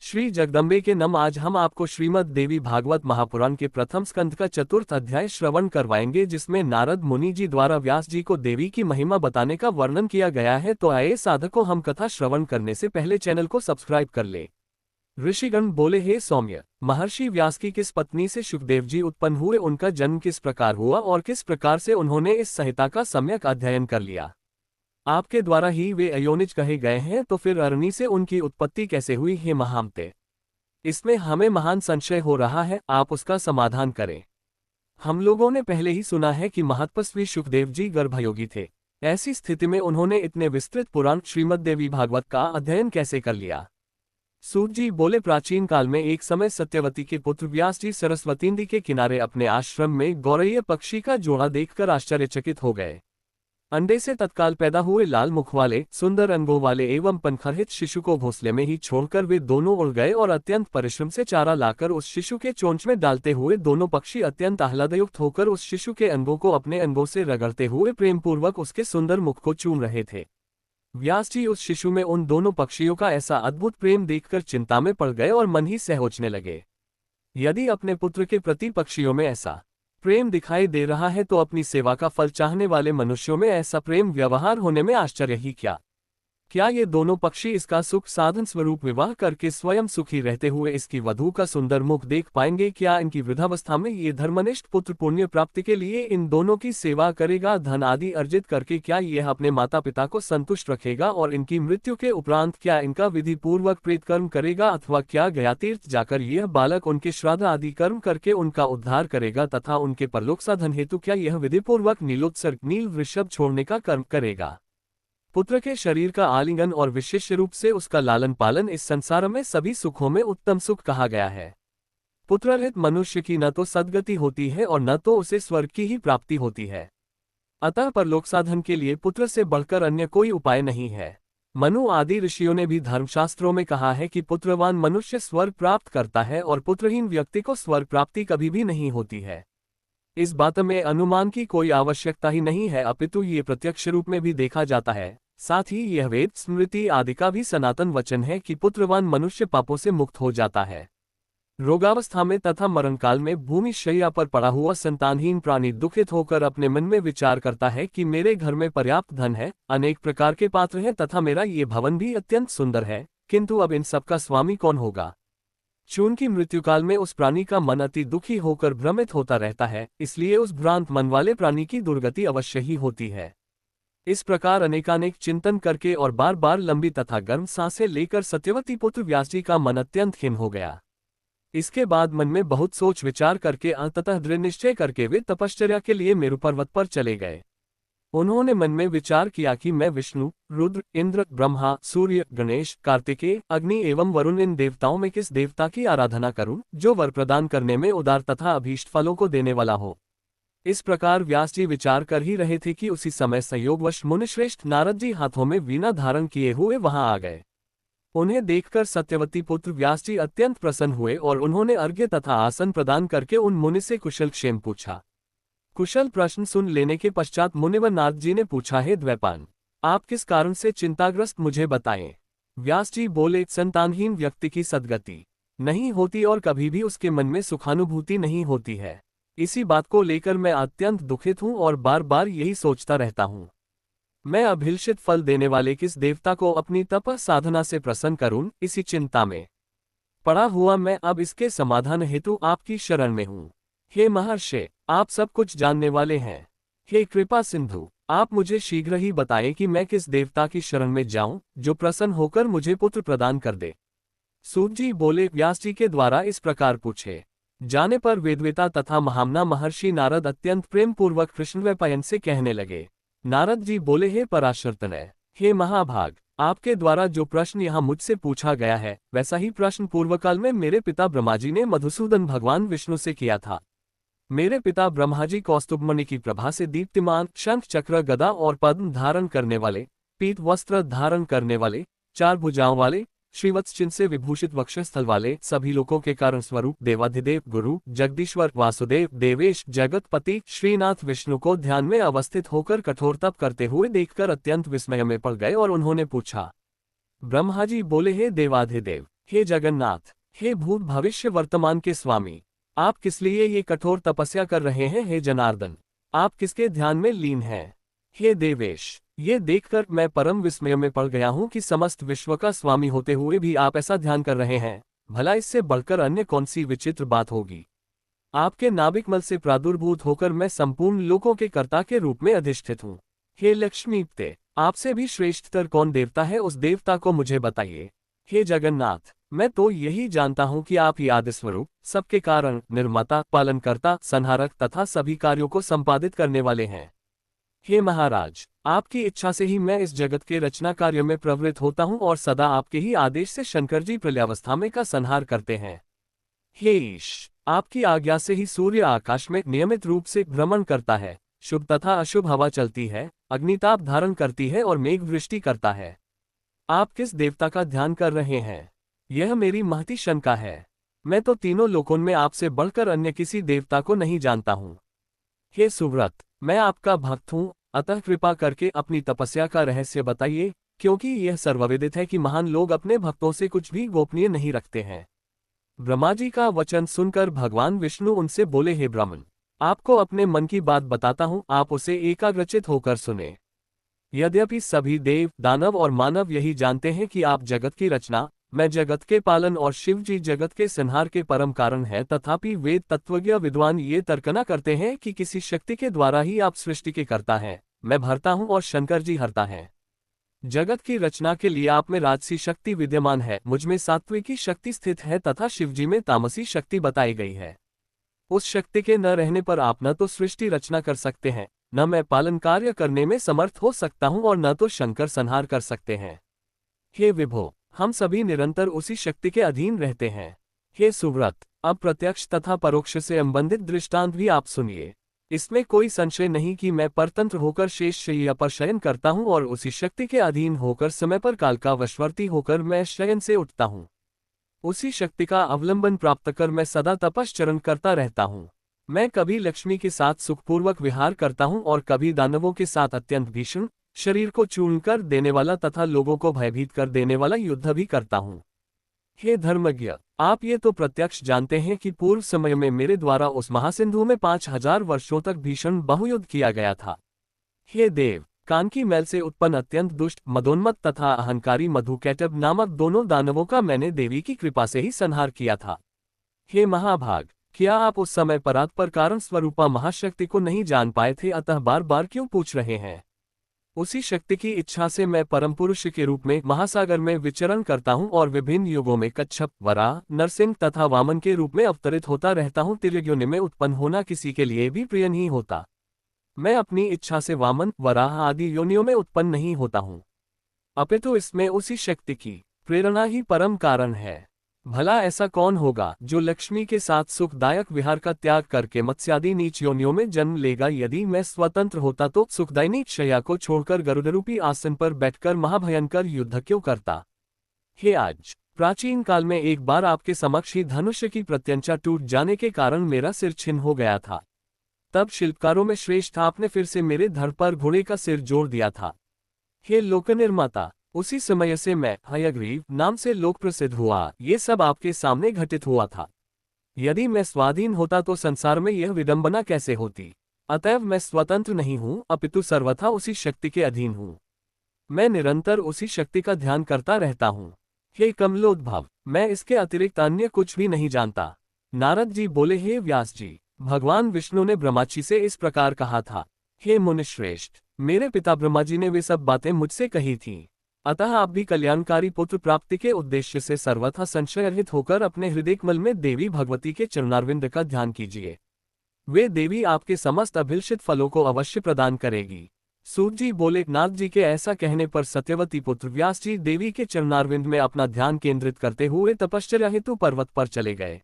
श्री जगदम्बे के नम आज हम आपको श्रीमद् देवी भागवत महापुराण के प्रथम स्कंध का चतुर्थ अध्याय श्रवण करवाएंगे, जिसमें नारद मुनि जी द्वारा व्यास जी को देवी की महिमा बताने का वर्णन किया गया है। तो आइए साधकों, हम कथा श्रवण करने से पहले चैनल को सब्सक्राइब कर ले। ऋषिगण बोले, हे सौम्य, महर्षि व्यास की किस पत्नी से सुखदेव जी उत्पन्न हुए, उनका जन्म किस प्रकार हुआ और किस प्रकार से उन्होंने इस संहिता का सम्यक अध्ययन कर लिया। आपके द्वारा ही वे अयोनिज कहे गए हैं, तो फिर अरणी से उनकी उत्पत्ति कैसे हुई, हे महामते? इसमें हमें महान संशय हो रहा है, आप उसका समाधान करें। हम लोगों ने पहले ही सुना है कि महतपस्वी सुखदेव जी गर्भयोगी थे। ऐसी स्थिति में उन्होंने इतने विस्तृत पुराण श्रीमद् देवी भागवत का अध्ययन कैसे कर लिया? सूत जी बोले, प्राचीन काल में एक समय सत्यवती के पुत्र व्यास जी सरस्वती नदी के किनारे अपने आश्रम में गौरैया पक्षी का जोड़ा देखकर आश्चर्यचकित हो गए। अंडे से तत्काल पैदा हुए लाल मुख वाले, सुंदर अंगों वाले एवं पनखरहित शिशु को घोंसले में ही छोड़कर वे दोनों उड़ गए और अत्यंत परिश्रम से चारा लाकर उस शिशु के चोंच में डालते हुए दोनों पक्षी अत्यंत आह्लादयुक्त होकर उस शिशु के अंगों को अपने अंगों से रगड़ते हुए प्रेमपूर्वक उसके सुंदर मुख को चूम रहे थे। व्यास जी उस शिशु में उन दोनों पक्षियों का ऐसा अद्भुत प्रेम देखकर चिंता में पड़ गए और मन ही सहओचने लगे। यदि अपने पुत्र के प्रति पक्षियों में ऐसा प्रेम दिखाई दे रहा है, तो अपनी सेवा का फल चाहने वाले मनुष्यों में ऐसा प्रेम व्यवहार होने में आश्चर्य ही क्या ये दोनों पक्षी इसका सुख साधन स्वरूप विवाह करके स्वयं सुखी रहते हुए इसकी वधू का सुंदर मुख देख पाएंगे? क्या इनकी वृद्धावस्था में ये धर्मनिष्ठ पुत्र पुण्य प्राप्ति के लिए इन दोनों की सेवा करेगा? धन आदि अर्जित करके क्या यह अपने माता पिता को संतुष्ट रखेगा? और इनकी मृत्यु के उपरांत क्या इनका विधि पूर्वक प्रेत कर्म करेगा? अथवा क्या गया तीर्थ जाकर यह बालक उनके श्राद्ध आदि कर्म करके उनका उद्धार करेगा? तथा उनके परलोक साधन हेतु क्या यह विधि पूर्वक नीलोत्सर्ग नील वृषभ छोड़ने का कर्म करेगा? पुत्र के शरीर का आलिंगन और विशेष रूप से उसका लालन पालन इस संसार में सभी सुखों में उत्तम सुख कहा गया है। पुत्ररहित मनुष्य की न तो सद्गति होती है और न तो उसे स्वर्ग की ही प्राप्ति होती है। अतः परलोक साधन के लिए पुत्र से बढ़कर अन्य कोई उपाय नहीं है। मनु आदि ऋषियों ने भी धर्मशास्त्रों में कहा है कि पुत्रवान मनुष्य स्वर्ग प्राप्त करता है और पुत्रहीन व्यक्ति को स्वर्ग प्राप्ति कभी भी नहीं होती है। इस बात में अनुमान की कोई आवश्यकता ही नहीं है, अपितु ये प्रत्यक्ष रूप में भी देखा जाता है। साथ ही यह वेद स्मृति आदि का भी सनातन वचन है कि पुत्रवान मनुष्य पापों से मुक्त हो जाता है। रोगावस्था में तथा मरणकाल में भूमि शैया पर पड़ा हुआ संतानहीन प्राणी दुखित होकर अपने मन में विचार करता है कि मेरे घर में पर्याप्त धन है, अनेक प्रकार के पात्र हैं तथा मेरा ये भवन भी अत्यंत सुंदर है, किंतु अब इन सबका स्वामी कौन होगा? चूंकि मृत्युकाल में उस प्राणी का मन अति दुखी होकर भ्रमित होता रहता है, इसलिए उस भ्रांत मन वाले प्राणी की दुर्गति अवश्य ही होती है। इस प्रकार अनेकानेक चिंतन करके और बार बार लंबी तथा गर्म सांसें लेकर सत्यवती पुत्र व्यास जी का मन अत्यंत खिन्न हो गया। इसके बाद मन में बहुत सोच विचार करके अंततः दृढ़ निश्चय करके वे तपश्चर्या के लिए मेरु पर्वत पर चले गए। उन्होंने मन में विचार किया कि मैं विष्णु, रुद्र, इंद्र, ब्रह्मा, सूर्य, गणेश, कार्तिकेय, अग्नि एवं वरुण इन देवताओं में किस देवता की आराधना करूं, जो वर प्रदान करने में उदार तथा अभीष्ट फलों को देने वाला हो। इस प्रकार व्यास जी विचार कर ही रहे थे कि उसी समय संयोगवश मुनिश्रेष्ठ नारद जी हाथों में वीणा धारण किए हुए वहां आ गए। उन्हें देखकर सत्यवती पुत्र व्यास जी अत्यंत प्रसन्न हुए और उन्होंने अर्घ्य तथा आसन प्रदान करके उन मुनि से कुशल क्षेम पूछा। कुशल प्रश्न सुन लेने के पश्चात मुनिवर नारद जी ने पूछा, हे द्वैपायन, आप किस कारण से चिंताग्रस्त मुझे बताएं। व्यास जी बोले, संतानहीन व्यक्ति की सद्गति नहीं होती और कभी भी उसके मन में सुखानुभूति नहीं होती है। इसी बात को लेकर मैं अत्यंत दुखित हूं और बार बार यही सोचता रहता हूं, मैं अभिलषित फल देने वाले किस देवता को अपनी तप साधना से प्रसन्न करूं। इसी चिंता में पड़ा हुआ मैं अब इसके समाधान हेतु आपकी शरण में हूं। हे महर्षि, आप सब कुछ जानने वाले हैं। हे कृपा सिंधु, आप मुझे शीघ्र ही बताएं कि मैं किस देवता की शरण में जाऊं, जो प्रसन्न होकर मुझे पुत्र प्रदान कर दे। सूत जी बोले, व्यास जी के द्वारा इस प्रकार पूछे जाने पर वेदवेता तथा महामना महर्षि नारद अत्यंत प्रेम पूर्वक कृष्णद्वैपायन से कहने लगे। नारद जी बोले, हे पराशरतनय, हे महाभाग, आपके द्वारा जो प्रश्न यहाँ मुझसे पूछा गया है, वैसा ही प्रश्न पूर्वकाल में मेरे पिता ब्रह्मा जी ने मधुसूदन भगवान विष्णु से किया था। मेरे पिता ब्रह्मा जी कौस्तुभमणि की प्रभा से दीप्तिमान शंख चक्र गदा और पद्म धारण करने वाले, पीत वस्त्र धारण करने वाले, चार भुजाओं वाले, श्रीवत्स चिन्ह से विभूषित वक्षस्थल वाले, सभी लोकों के कारण स्वरूप देवाधिदेव गुरु जगदीश्वर वासुदेव देवेश जगतपति श्रीनाथ विष्णु को ध्यान में अवस्थित होकर कठोर तप करते हुए देखकर अत्यंत विस्मय में पड़ गए और उन्होंने पूछा। ब्रह्मा जी बोले, हे देवाधिदेव, हे जगन्नाथ, हे भूत भविष्य वर्तमान के स्वामी, आप किस लिए ये कठोर तपस्या कर रहे हैं? हे जनार्दन, आप किसके ध्यान में लीन हैं? हे देवेश, ये देखकर मैं परम विस्मय में पड़ गया हूँ कि समस्त विश्व का स्वामी होते हुए भी आप ऐसा ध्यान कर रहे हैं। भला इससे बढ़कर अन्य कौन सी विचित्र बात होगी? आपके नाभिक मल से प्रादुर्भूत होकर मैं संपूर्ण लोकों के कर्ता के रूप में अधिष्ठित हूँ। हे लक्ष्मीपते, आपसे भी श्रेष्ठतर कौन देवता है? उस देवता को मुझे बताइए। हे जगन्नाथ, मैं तो यही जानता हूँ कि आप ही आदि स्वरूप, सबके कारण, निर्माता, पालनकर्ता, संहारक तथा सभी कार्यों को संपादित करने वाले हैं। हे महाराज, आपकी इच्छा से ही मैं इस जगत के रचना कार्य में प्रवृत्त होता हूँ और सदा आपके ही आदेश से शंकर जी प्रलयावस्था में का संहार करते हैं। हे ईश, आपकी आज्ञा से ही सूर्य आकाश में नियमित रूप से भ्रमण करता है, शुभ तथा अशुभ हवा चलती है, अग्निताप धारण करती है और मेघ वृष्टि करता है। आप किस देवता का ध्यान कर रहे हैं? यह मेरी महती शंका है। मैं तो तीनों लोकों में आपसे बढ़कर अन्य किसी देवता को नहीं जानता हूँ। हे सुव्रत, मैं आपका भक्त हूँ, अतः कृपा करके अपनी तपस्या का रहस्य बताइए, क्योंकि यह सर्वविदित है कि महान लोग अपने भक्तों से कुछ भी गोपनीय नहीं रखते हैं। ब्रह्मा जी का वचन सुनकर भगवान विष्णु उनसे बोले, हे ब्राह्मण, आपको अपने मन की बात बताता हूँ, आप उसे एकाग्रचित होकर सुने। यद्यपि सभी देव, दानव और मानव यही जानते हैं कि आप जगत की रचना, मैं जगत के पालन और शिव जी जगत के संहार के परम कारण है, तथापि वेद तत्वज्ञ विद्वान ये तर्कना करते हैं कि किसी शक्ति के द्वारा ही आप सृष्टि के करता है, मैं भरता हूँ और शंकर जी हरता है। जगत की रचना के लिए आप में राजसी शक्ति विद्यमान है, मुझमें सात्विकी शक्ति स्थित है तथा शिवजी में तामसी शक्ति बताई गई है। उस शक्ति के न रहने पर आप न तो सृष्टि रचना कर सकते हैं, न मैं पालन कार्य करने में समर्थ हो सकता हूँ और न तो शंकर संहार कर सकते हैं। हे विभो, हम सभी निरंतर उसी शक्ति के अधीन रहते हैं। हे सुव्रत, अब प्रत्यक्ष तथा परोक्ष से संबंधित दृष्टांत भी आप सुनिए। इसमें कोई संशय नहीं कि मैं परतंत्र होकर शेष शय्या पर शयन करता हूँ और उसी शक्ति के अधीन होकर समय पर काल का वशवर्ती होकर मैं शयन से उठता हूँ। उसी शक्ति का अवलंबन प्राप्त कर मैं सदा तपश्चरण करता रहता हूँ। मैं कभी लक्ष्मी के साथ सुखपूर्वक विहार करता हूँ और कभी दानवों के साथ अत्यंत भीषण, शरीर को चूर्ण कर देने वाला तथा लोगों को भयभीत कर देने वाला युद्ध भी करता हूँ। हे धर्मज्ञ, आप ये तो प्रत्यक्ष जानते हैं कि पूर्व समय में मेरे द्वारा उस महासिंधु में 5000 वर्षों तक भीषण बहुयुद्ध किया गया था। हे देव, कान की मैल से उत्पन्न अत्यंत दुष्ट, मदोन्मत्त तथा अहंकारी मधुकैटभ नामक दोनों दानवों का मैंने देवी की कृपा से ही संहार किया था। हे महाभाग, क्या आप उस समय परात्पर कारण स्वरूपा महाशक्ति को नहीं जान पाए थे, अतः बार बार क्यों पूछ रहे हैं? उसी शक्ति की इच्छा से मैं परम पुरुष के रूप में महासागर में विचरण करता हूँ और विभिन्न युगों में कच्छप, वराह, नरसिंह तथा वामन के रूप में अवतरित होता रहता हूँ। तिर्यग्योनि में उत्पन्न होना किसी के लिए भी प्रिय नहीं होता। मैं अपनी इच्छा से वामन, वराह आदि योनियों में उत्पन्न नहीं होता हूँ, अपितु इसमें उसी शक्ति की प्रेरणा ही परम कारण है। भला ऐसा कौन होगा जो लक्ष्मी के साथ सुखदायक विहार का त्याग करके मत्स्यादि नीच योनियों में जन्म लेगा? यदि मैं स्वतंत्र होता तो सुखदायिनी शय्या को छोड़कर गरुड़रूपी आसन पर बैठकर महाभयंकर युद्ध क्यों करता? हे आज, प्राचीन काल में एक बार आपके समक्ष ही धनुष्य की प्रत्यंचा टूट जाने के कारण मेरा सिर छिन्न हो गया था। तब शिल्पकारों में श्रेष्ठ आपने फिर से मेरे धड़ पर घोड़े का सिर जोड़ दिया था। हे लोकनिर्माता, उसी समय से मैं हयग्रीव नाम से लोक प्रसिद्ध हुआ। ये सब आपके सामने घटित हुआ था। यदि मैं स्वाधीन होता तो संसार में यह विडंबना कैसे होती? अतएव मैं स्वतंत्र नहीं हूँ, अपितु सर्वथा उसी शक्ति के अधीन हूँ। मैं निरंतर उसी शक्ति का ध्यान करता रहता हूँ। हे कमलोद्भव, मैं इसके अतिरिक्त अन्य कुछ भी नहीं जानता। नारद जी बोले, हे व्यास जी, भगवान विष्णु ने ब्रह्मा जी से इस प्रकार कहा था। हे मुनिश्रेष्ठ, मेरे पिता ब्रह्मा जी ने वे सब बातें मुझसे कही थीं। अतः आप भी कल्याणकारी पुत्र प्राप्ति के उद्देश्य से सर्वथा संशयरहित होकर अपने हृदयकमल में देवी भगवती के चरणारविंद का ध्यान कीजिए। वे देवी आपके समस्त अभिलषित फलों को अवश्य प्रदान करेगी। सूत जी बोले, नाथ जी के ऐसा कहने पर सत्यवती पुत्र व्यास जी देवी के चरणारविंद में अपना ध्यान केंद्रित करते हुए तपश्चर्या हेतु पर्वत पर चले गए।